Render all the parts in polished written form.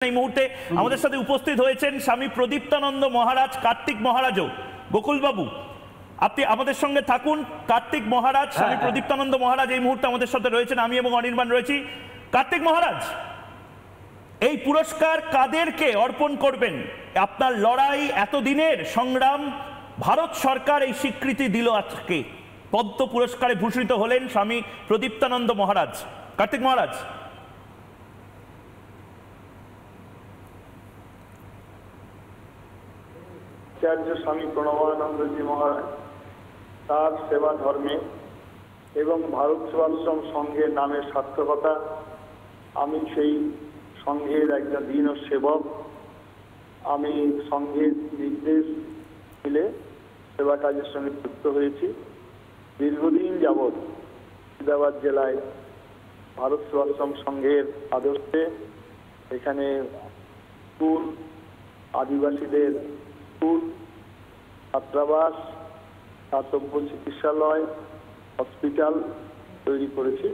এই মুহূর্তে আমাদের সাথে উপস্থিত হয়েছেন স্বামী প্রদীপ্তানন্দ মহারাজ, কার্তিক মহারাজও। গোকুল বাবু, আপনি আমাদের সঙ্গে থাকুন। কার্তিক মহারাজ, স্বামী প্রদীপ্তানন্দ মহারাজ এই মুহূর্তে আমাদের সাথে রয়েছেন, আমি এবং অনির্বাণ রয়েছি। কার্তিক মহারাজ, এই পুরস্কার কাদেরকে অর্পণ করবেন? আপনার লড়াই, এতদিনের সংগ্রাম, ভারত সরকার এই স্বীকৃতি দিল, আজকে পদ্ম পুরস্কারে ভূষিত হলেন স্বামী প্রদীপ্তানন্দ মহারাজ। কার্তিক মহারাজ। আচার্য স্বামী প্রণবানন্দজি মহারাজ তার সেবা ধর্মে এবং ভারত সেবাশ্রম সংঘের নামের সার্থকতা, আমি সেই সংঘের একজন দীন সেবক। আমি সংঘের নির্দেশ মিলে সেবা কাজের সঙ্গে যুক্ত হয়েছি। দীর্ঘদিন যাবৎ মুর্শিদাবাদ জেলায় ভারত সেবাশ্রম সংঘের আদর্শে এখানে স্কুল, আদিবাসীদের স্কুল, ছাত্রাবাস, দাতব্য চিকিৎসালয়, হসপিটাল তৈরি করেছি।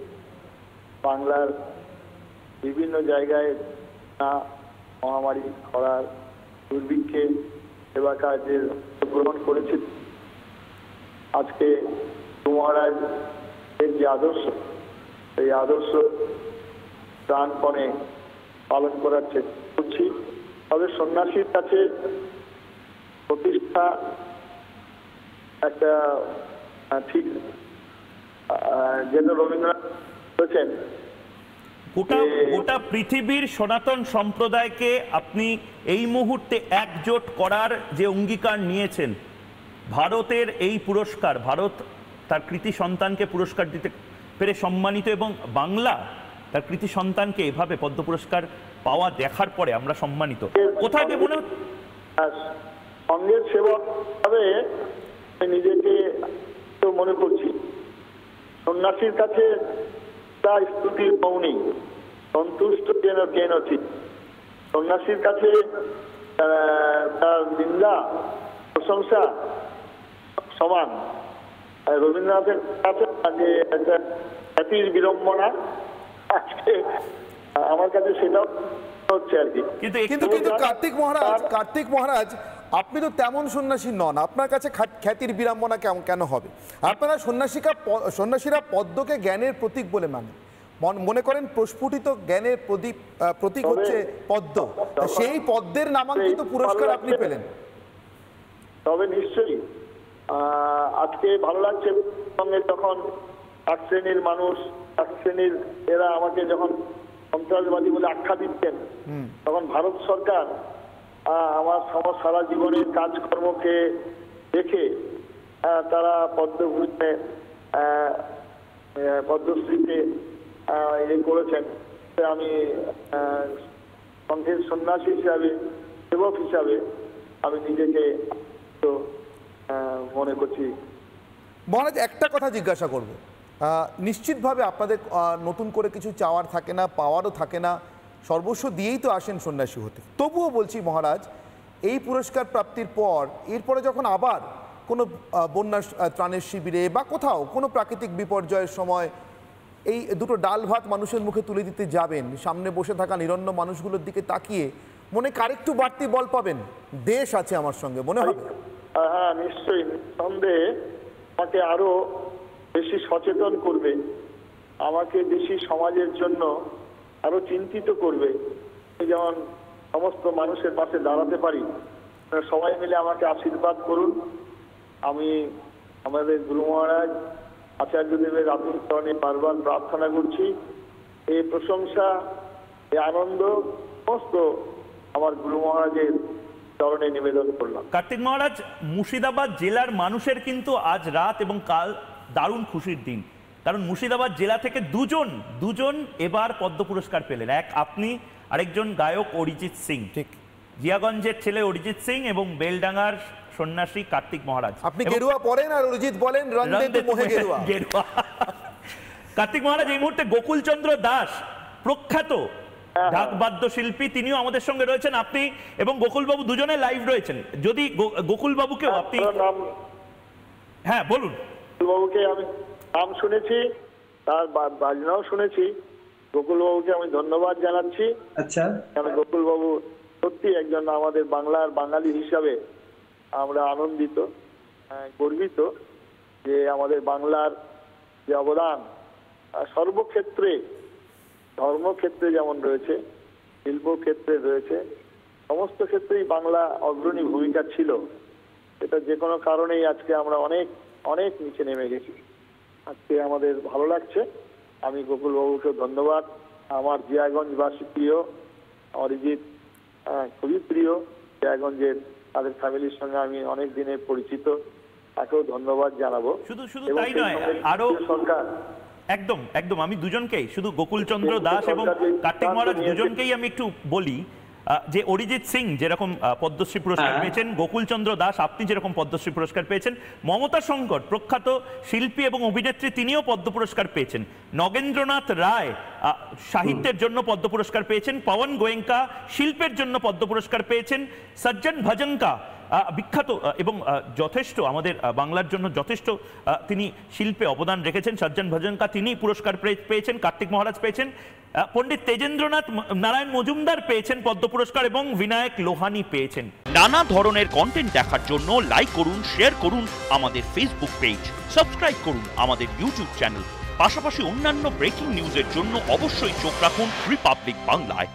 বাংলার বিভিন্ন জায়গায় মহামারী, খরার, দুর্ভিক্ষে সেবা কাজের গ্রহণ করেছি। আজকে মহারাজ এর যে আদর্শ, এই আদর্শ প্রাণপণে পালন করার চেষ্টা করছি। তবে সন্ন্যাসীর কাছে প্রতিষ্ঠা একটা ঠিক যেন রবীন্দ্রনাথ বলেছেন, গোটা পৃথিবীর সনাতন সম্প্রদায়কে আপনি এই মুহূর্তে একজোট করার যে অঙ্গীকার নিয়েছেন, ভারতের এই পুরস্কার, ভারত তার কৃতি সন্তানকে পুরস্কার দিতে পেরে সম্মানিত, এবং বাংলা তার কৃতি সন্তানকে এভাবে পদ্ম পুরস্কার পাওয়া দেখার পরে আমরা সম্মানিত। কোথায় যে মনে সঙ্গের সেবক ভাবে নিজেকে তো মনে করছি। সন্ন্যাসীর কাছে তার স্তুতির মৌনি, সন্তুষ্ট যেন কেন ঠিক। সন্ন্যাসীর কাছে তার নিন্দা, প্রশংসা সমান। রবীন্দ্রনাথের কাছে যে একটা খ্যাতির বিড়ম্বনা, আজকে আমার কাছে সেটাও হচ্ছে আর কি। কিন্তু কার্তিক মহারাজ, আপনি তো তেমন সন্ন্যাসী নন, আপনার কাছে খ্যাতির বিড়ম্বনা কেন হবে? আপনারা সন্ন্যাসীরা পদ্মকে জ্ঞানের প্রতীক বলে মনে করেন। প্রস্ফুটিত জ্ঞানের প্রতীক হচ্ছে পদ্ম, সেই পদ্মের নামাঙ্কিত পুরস্কার আপনি পেলেন। তবে নিশ্চয়ই আজকে ভালো লাগছে সঙ্গে যখন এক শ্রেণীর মানুষ, এক শ্রেণীর এরা আমাকে যখন সন্ত্রাসবাদী বলে আখ্যা দিচ্ছেন, তখন ভারত সরকার আমার সারা জীবনের কাজকর্মকে দেখে তারা পদ্মভূষণে, পদ্মশ্রীতে করেছেন। আমি সংঘের সন্ন্যাসী হিসাবে, সেবক হিসাবে আমি নিজেকে মনে করছি। মহারাজ, একটা কথা জিজ্ঞাসা করব। নিশ্চিতভাবে আপনাদের নতুন করে কিছু চাওয়ার থাকে না, পাওয়ারও থাকে না, সর্বস্ব দিয়েই তো আসেন সন্ন্যাসী হতে। তবুও বলছি মহারাজ, এই পুরস্কার প্রাপ্তির পর এরপরে যখন আবার কোনো বন্যা ত্রাণের শিবিরে বা কোথাও কোনো প্রাকৃতিক বিপর্যয়ের সময় এই দুটো ডাল ভাত মানুষের মুখে তুলে দিতে যাবেন, সামনে বসে থাকা নিরন্ন মানুষগুলোর দিকে তাকিয়ে মনে কারেক্টু বাড়তি বল পাবেন, দেশ আছে আমার সঙ্গে, মনে হবে? হ্যাঁ, নিশ্চয়ই, নিঃসন্দেহে আমাকে আরো বেশি সচেতন করবে, আমাকে বেশি সমাজের জন্য আরো চিন্তিত করবে। যেমন সমস্ত মানুষের পাশে দাঁড়াতে পারি, সবাই মিলে আমাকে আশীর্বাদ করুন। আমি আমাদের গুরু মহারাজ আচার্যদেবের আতুল চরণে বারবার প্রার্থনা করছি, এই প্রশংসা, এই আনন্দ সমস্ত আমার গুরু মহারাজের চরণে নিবেদন করলাম। কার্তিক মহারাজ, মুর্শিদাবাদ জেলার মানুষের কিন্তু আজ রাত এবং কাল দারুণ খুশির দিন, কারণ মুর্শিদাবাদ জেলা থেকে দুজন এবার পদ্ম পুরস্কার পেলেন। এক আপনি, আরেকজন গায়ক অরিজিৎ সিং। ঠিক, জিয়াগঞ্জের ছেলে অরিজিৎ সিং এবং বেলডাঙ্গার সন্ন্যাসী কার্তিক মহারাজ। আপনি গেরুয়া পরেন আর অরিজিৎ বলেন গেরুয়া। কার্তিক মহারাজ, এই মুহূর্তে গোকুলচন্দ্র দাস, প্রখ্যাত ঢাক বাদ্যশিল্পী, তিনিও আমাদের সঙ্গে রয়েছেন। আপনি এবং গোকুলবাবু দুজনে লাইভ রয়েছেন। যদি গোকুলবাবুকেও আপনি, হ্যাঁ বলুন। গোকুলবাবুকে আমি নাম শুনেছি, তার বাজনাও শুনেছি, গোকুলবাবুকে আমি ধন্যবাদ জানাচ্ছি। আচ্ছা, কারণ গোকুলবাবু সত্যি একজন আমাদের বাংলার বাঙালি হিসাবে আমরা আনন্দিত, গর্বিত যে আমাদের বাংলার যে অবদান সর্বক্ষেত্রে, ধর্মক্ষেত্রে যেমন রয়েছে, শিল্পক্ষেত্রে রয়েছে, সমস্ত ক্ষেত্রেই বাংলা অগ্রণী ভূমিকা ছিল। এটা যে কোনো কারণেই আজকে আমরা অনেক অনেক নিচে নেমে গেছি। আজকে আমাদের ভালো লাগছে। আমি গোকুলবাবুকে ধন্যবাদ। আমার জিয়াগঞ্জবাসী প্রিয়, অরিজিৎ খুবই প্রিয়, জিয়াগঞ্জের তাদের ফ্যামিলির সঙ্গে আমি অনেক দিনে পরিচিত, তাকেও ধন্যবাদ জানাবো। শুধু এবং তাই সেই নয়, সঙ্গে আরো সরকার একদম একদম আমি দুজনকেই, শুধু গোকুলচন্দ্র দাস এবং কার্তিক মহারাজ দুজনকেই আমি একটু বলি যে অরিজিৎ সিং যেরকম পদ্মশ্রী পুরস্কার পেয়েছেন, গোকুলচন্দ্র দাস আপনি যেরকম পদ্মশ্রী পুরস্কার পেয়েছেন, মমতা শঙ্কর প্রখ্যাত শিল্পী এবং অভিনেত্রী তিনিও পদ্ম পুরস্কার পেয়েছেন, নগেন্দ্রনাথ রায় সাহিত্যের জন্য পদ্ম পুরস্কার পেয়েছেন, পবন গোয়েঙ্কা শিল্পের জন্য পদ্ম পুরস্কার পেয়েছেন, সজ্জন ভজঙ্কা বিখ্যাত এবং যথেষ্ট আমাদের বাংলার জন্য যথেষ্ট তিনি শিল্পে অবদান রেখেছেন, সজ্জন ভজঙ্কা তিনি পুরস্কার পেয়েছেন, কার্তিক মহারাজ পেয়েছেন, পণ্ডিত তেজেন্দ্রনাথ নারায়ণ মজুমদার পেয়েছেন পদ্ম পুরস্কার এবং বিনায়ক লোহানি পেয়েছেন। নানা ধরনের কন্টেন্ট দেখার জন্য লাইক করুন, শেয়ার করুন আমাদের ফেসবুক পেজ, সাবস্ক্রাইব করুন আমাদের ইউটিউব চ্যানেল। পাশাপাশি অন্যান্য ব্রেকিং নিউজের জন্য অবশ্যই চোখ রাখুন রিপাবলিক বাংলায়।